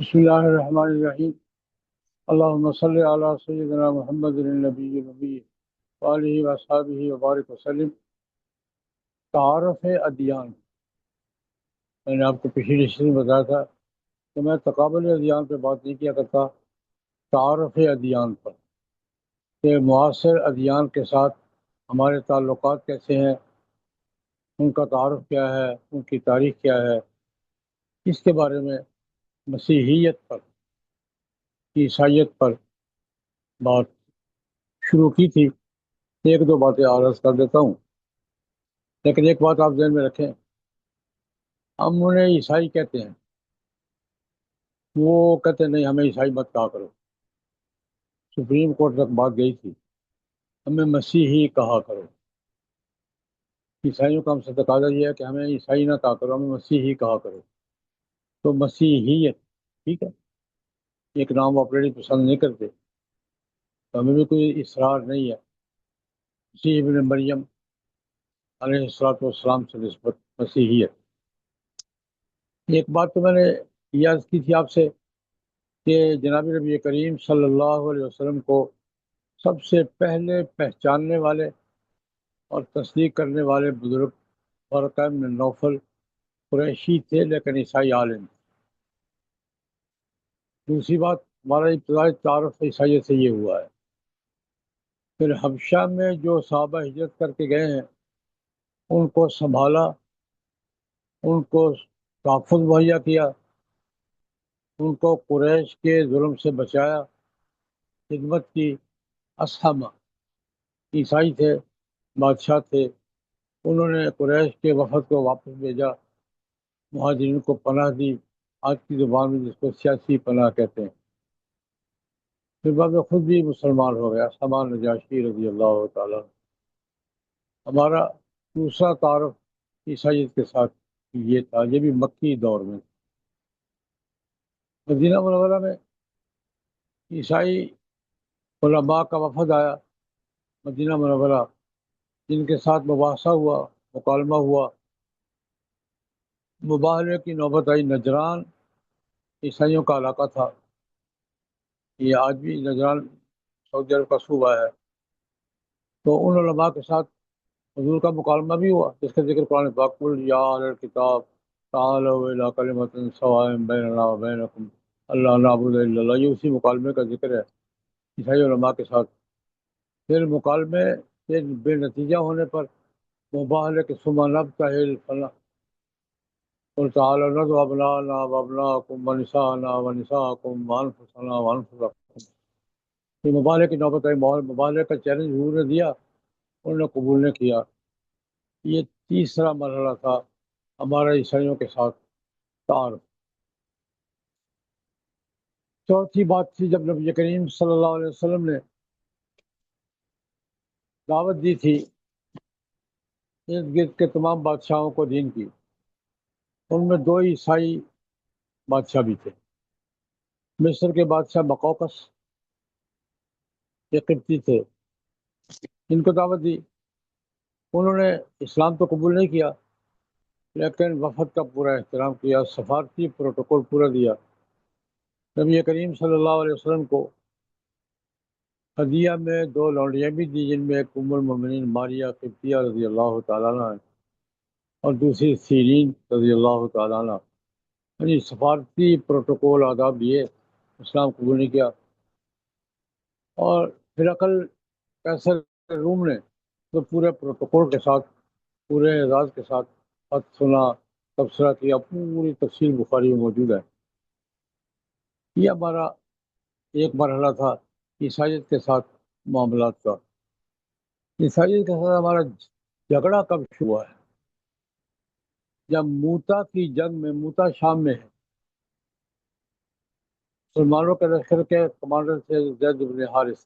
بسم اللہ الرحمن الرحیم اللہم صلی علی سیدنا محمد النبی النبی وآلہ وصحبہ وبارک وسلم۔ تعارف ادیان، میں نے آپ کو پچھلی نشست میں بتایا تھا کہ میں تقابل ادیان پہ بات نہیں کیا کرتا، تعارف ادیان پر، کہ معاصر ادیان کے ساتھ ہمارے تعلقات کیسے ہیں، ان کا تعارف کیا ہے، ان کی تاریخ کیا ہے، اس کے بارے میں مسیحیت پر، عیسائیت پر بات شروع کی تھی۔ ایک دو باتیں عرض کر دیتا ہوں، لیکن ایک بات آپ ذہن میں رکھیں، ہم انہیں عیسائی کہتے ہیں، وہ کہتے ہیں نہیں ہمیں عیسائی مت کہا کرو، سپریم کورٹ تک بات گئی تھی، ہمیں مسیحی کہا کرو۔ عیسائیوں کا ہم سے تقاضا یہ ہے کہ ہمیں عیسائی نہ کہا کرو، ہمیں مسیحی کہا کرو۔ تو مسیحیت ٹھیک ہے، ایک نام وہ اپنے لیے پسند نہیں کرتے، تو ہمیں بھی کوئی اصرار نہیں ہے مسیح ابن مریم علیہ السلام سے نسبت مسیحیت۔ ایک بات تو میں نے یہ عرض کی تھی آپ سے کہ جناب نبی کریم صلی اللہ علیہ وسلم کو سب سے پہلے پہچاننے والے اور تصدیق کرنے والے بزرگ ورقہ بن نوفل قریشی تھے، لیکن عیسائی عالم۔ دوسری بات، ہمارا ابتدائی تعارف عیسائیت سے یہ ہوا ہے۔ پھر حبشہ میں جو صحابہ ہجرت کر کے گئے ہیں، ان کو سنبھالا، ان کو تحفظ مہیا کیا، ان کو قریش کے ظلم سے بچایا، خدمت کی۔ اسحمہ عیسائی تھے، بادشاہ تھے، انہوں نے قریش کے وفد کو واپس بھیجا، مہاجرین کو پناہ دی، آج کی زبان میں جس کو سیاسی پناہ کہتے ہیں۔ پھر بعد میں خود بھی مسلمان ہو گیا، سامان نجاشی رضی اللہ تعالیٰ۔ ہمارا دوسرا تعارف عیسائیت کے ساتھ یہ تھا، یہ بھی مکی دور میں۔ مدینہ منورہ میں عیسائی علماء کا وفد آیا مدینہ منورہ، جن کے ساتھ مباحثہ ہوا، مکالمہ ہوا، مباحثے کی نوبت آئی۔ نجران عیسائیوں کا علاقہ تھا، یہ آج بھی نجران سعودی عرب کا صوبہ ہے۔ تو ان علماء کے ساتھ حضور کا مکالمہ بھی ہوا، جس کا ذکر قرآن پاک میں یا اہل الکتاب تعالوا الی کلمۃ سواء بیننا وبینکم اللہ نعبد الا اللہ، یہ اسی مکالمے کا ذکر ہے عیسائی علماء کے ساتھ۔ پھر مکالمے کے بے نتیجہ ہونے پر مباحلے کے ثم نبتہل فلاں قل تعالوا ندعو ابناءنا وابناءکم ونساءنا ونساءکم وانفسنا وانفسکم۔ یہ مباحلے کی نوبت آئی، مباحلے کا چیلنج حضور نے دیا، انہوں نے قبول نہیں کیا۔ یہ تیسرا مرحلہ تھا ہمارا عیسائیوں کے ساتھ تعارف۔ چوتھی بات تھی، جب نبی کریم صلی اللہ علیہ وسلم نے دعوت دی تھی ارد گرد کے تمام بادشاہوں کو دین کی، ان میں دو عیسائی بادشاہ بھی تھے۔ مصر کے بادشاہ بقوقس، یہ قبطی تھے، ان کو دعوت دی، انہوں نے اسلام تو قبول نہیں کیا، لیکن وفد کا پورا احترام کیا، سفارتی پروٹوکول پورا دیا۔ نبی کریم صلی اللہ علیہ وسلم کو ہدیہ میں دو لونڈیاں بھی دی، جن میں ایک ام المومنین ماریہ قبطیہ رضی اللہ تعالیٰ عنہ اور دوسری سیرین رضی اللہ تعالیٰ عنہ۔ یعنی سفارتی پروٹوکول آداب دیے، اسلام قبول نہیں کیا۔ اور ہرقل قیصر روم نے تو پورے پروٹوکول کے ساتھ، پورے اعزاز کے ساتھ خط سنا، تبصرہ کیا، پوری تفصیل بخاری میں موجود ہے۔ یہ ہمارا ایک مرحلہ تھا عیسائیت کے ساتھ معاملات کا۔ عیسائیت کے ساتھ ہمارا جھگڑا کب شروع ہوا ہے؟ جب موتا کی جنگ میں، موتا شام میں ہے، مسلمانوں کے لشکر کے کمانڈر تھے زید بن حارث۔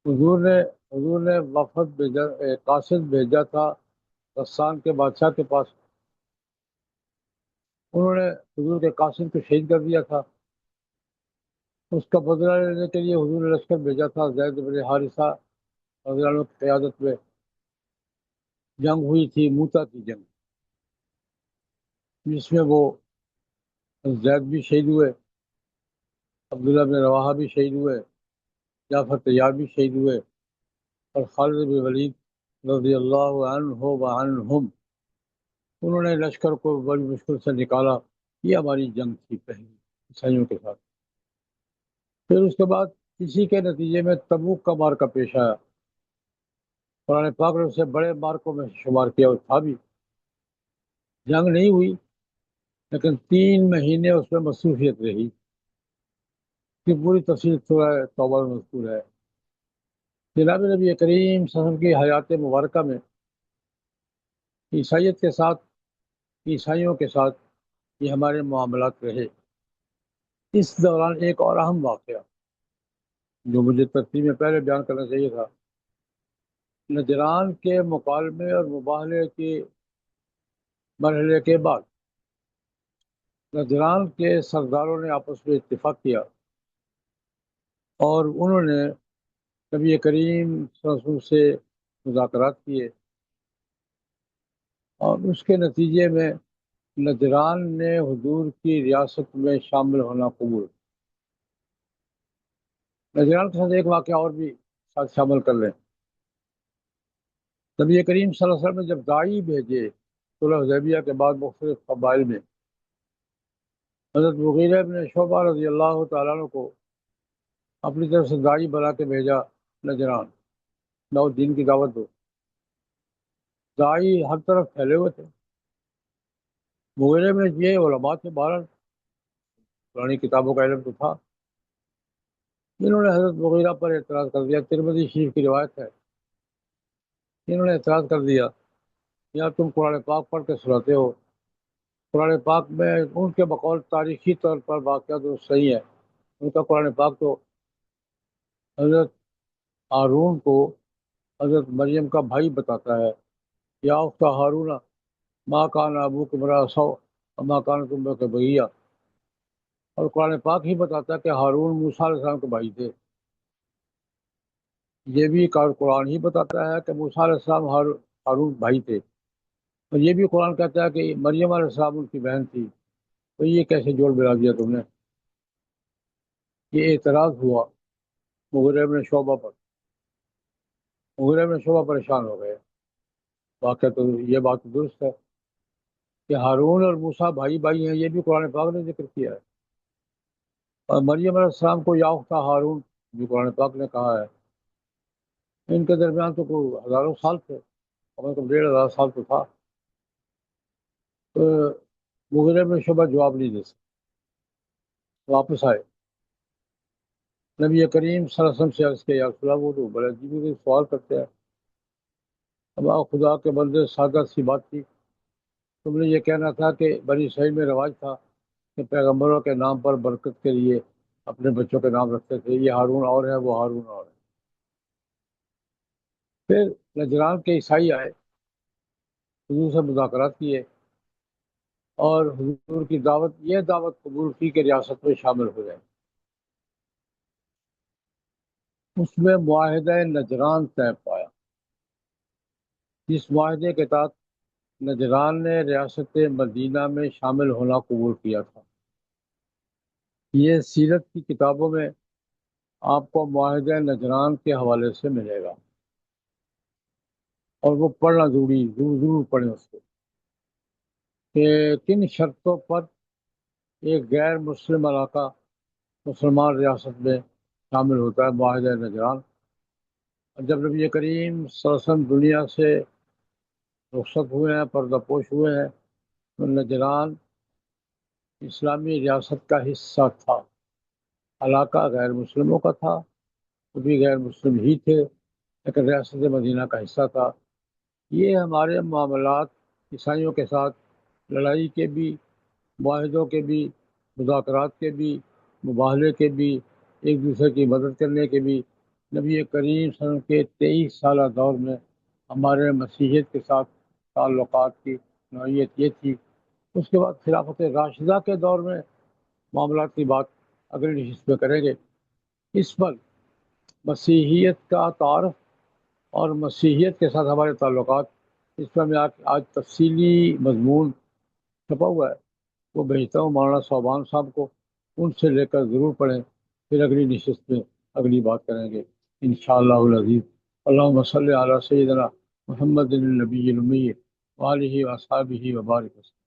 حضور نے وفد بھیجا، قاصد بھیجا تھا غسان کے بادشاہ کے پاس، انہوں نے حضور کے قاصد کو شہید کر دیا تھا۔ اس کا بدلہ لینے کے لیے حضور نے لشکر بھیجا تھا، زید بن حارثہ رضی اللہ عنہ کی قیادت میں جنگ ہوئی تھی، موتا کی جنگ، جس میں وہ زید بھی شہید ہوئے، عبداللہ بن رواحہ بھی شہید ہوئے، جعفر طیار بھی شہید ہوئے، اور خالد بن ولید رضی اللہ عنہ وعنہم، انہوں نے لشکر کو بڑی مشکل سے نکالا۔ یہ ہماری جنگ تھی پہلی عیسائیوں کے ساتھ۔ پھر اس کے بعد اسی کے نتیجے میں تبوک کا مارکہ پیش آیا۔ قرآن پاک نے اسے بڑے مارکوں میں شمار کیا، اور تھا بھی۔ جنگ نہیں ہوئی، لیکن 3 مہینے اس میں مصروفیت رہی، کہ پوری تفصیل سورہ توبہ میں مذکور ہے۔ جناب نبی کریم صلی اللہ علیہ وسلم کی حیات مبارکہ میں عیسائیت کے ساتھ، عیسائیوں کے ساتھ یہ ہمارے معاملات رہے۔ اس دوران ایک اور اہم واقعہ جو مجھے ترتیب میں پہلے بیان کرنا چاہیے تھا، نجران کے مکالمے اور مباہلے کے مرحلے کے بعد نجران کے سرداروں نے آپس میں اتفاق کیا، اور انہوں نے نبی کریم صلی اللہ علیہ وسلم سے مذاکرات کیے، اور اس کے نتیجے میں نجران نے حضور کی ریاست میں شامل ہونا قبول۔ نجران کے ساتھ ایک واقعہ اور بھی ساتھ شامل کر لیں۔ نبی کریم صلی اللہ علیہ وسلم نے جب داعی بھیجے صلح حدیبیہ کے بعد مختلف قبائل میں، حضرت مغیرہ بن شعبہ رضی اللہ تعالیٰ عنہ کو اپنی طرف سے داعی بنا کے بھیجا نجران، نو دین کی دعوت دو۔ داعی ہر طرف پھیلے ہوئے تھے۔ مغیرہ میں یہ علماء تھے، بہرحال پرانی کتابوں کا علم تو تھا، جنہوں نے حضرت مغیرہ پر اعتراض کر دیا۔ ترمذی شریف کی روایت ہے، انہوں نے اعتراض کر دیا، یا تم قرآن پاک پڑھ کے سناتے ہو، قرآن پاک میں ان کے بقول تاریخی طور پر واقعہ تو صحیح ہے، ان کا قرآن پاک تو حضرت ہارون کو حضرت مریم کا بھائی بتاتا ہے، یا اخت ہارون ماں کان ابوک امرأ سو ماں کانت امک بغیہ، اور قرآن پاک ہی بتاتا ہے کہ ہارون موسیٰ علیہ السلام کے بھائی تھے۔ یہ بھی قرآن ہی بتاتا ہے کہ موسیٰ علیہ السلام ہارون بھائی تھے، اور یہ بھی قرآن کہتا ہے کہ مریم علیہ السلام ان کی بہن تھی۔ تو یہ کیسے جوڑ ملا دیا تم نے؟ یہ اعتراض ہوا مغیرہ بن شعبہ پر۔ مغیرہ بن شعبہ پریشان ہو گئے۔ واقعہ تو یہ بات درست ہے کہ ہارون اور موسیٰ بھائی بھائی ہیں، یہ بھی قرآن پاک نے ذکر کیا ہے، اور مریم علیہ السلام کو یا اختہ ہارون بھی قرآن پاک نے کہا ہے۔ ان کے درمیان تو کوئی ہزاروں سال تھے، کم از کم 1500 سال تو تھا۔ تو مغیرہ بن شعبہ جواب نہیں دے سکتے، واپس آئے، نبی کریم صلی اللہ علیہ وسلم سے عرض کیا، یا رسول اللہ، وہ تو بڑے عجیب سوال کرتے ہیں، اب خدا کے بندے، سادہ سی بات تھی، تم نے یہ کہنا تھا کہ بنی اسرائیل میں رواج تھا کہ پیغمبروں کے نام پر برکت کے لیے اپنے بچوں کے نام رکھتے تھے، یہ ہارون اور ہے، وہ ہارون اور ہے۔ پھر نجران کے عیسائی آئے، حضور سے مذاکرات کیے، اور حضور کی دعوت، یہ دعوت قبول کی کہ ریاست میں شامل ہو جائیں۔ اس میں معاہدہ نجران طے پایا، جس معاہدے کے تحت نجران نے ریاست مدینہ میں شامل ہونا قبول کیا تھا۔ یہ سیرت کی کتابوں میں آپ کو معاہدہ نجران کے حوالے سے ملے گا، اور وہ پڑھنا ضرور پڑھیں اس کو، کہ کن شرطوں پر ایک غیر مسلم علاقہ مسلمان ریاست میں شامل ہوتا ہے، معاہدہ نجران۔ اور جب نبی کریم صلی اللہ علیہ وسلم دنیا سے رخصت ہوئے ہیں، پردہ پوش ہوئے ہیں، تو نجران اسلامی ریاست کا حصہ تھا۔ علاقہ غیر مسلموں کا تھا، وہ بھی غیر مسلم ہی تھے، لیکن ریاست مدینہ کا حصہ تھا۔ یہ ہمارے معاملات عیسائیوں کے ساتھ لڑائی کے بھی، معاہدوں کے بھی، مذاکرات کے بھی، مباہلے کے بھی، ایک دوسرے کی مدد کرنے کے بھی، نبی کریم صلی اللہ علیہ وسلم کے 23 سالہ دور میں ہمارے مسیحیت کے ساتھ تعلقات کی نوعیت یہ تھی۔ اس کے بعد خلافت راشدہ کے دور میں معاملات کی بات اگلی نشست میں کریں گے۔ اس پر مسیحیت کا تعارف اور مسیحیت کے ساتھ ہمارے تعلقات، اس پر میں آج تفصیلی مضمون چھپا ہوا ہے، وہ بھیجتا ہوں مولانا صوبان صاحب کو، ان سے لے کر ضرور پڑھیں، پھر اگلی نشست میں اگلی بات کریں گے انشاءاللہ العزیز۔ اللہم صلی علی سیدنا محمد النبی الامی وآلہ وصحبہ وبارک وسلم۔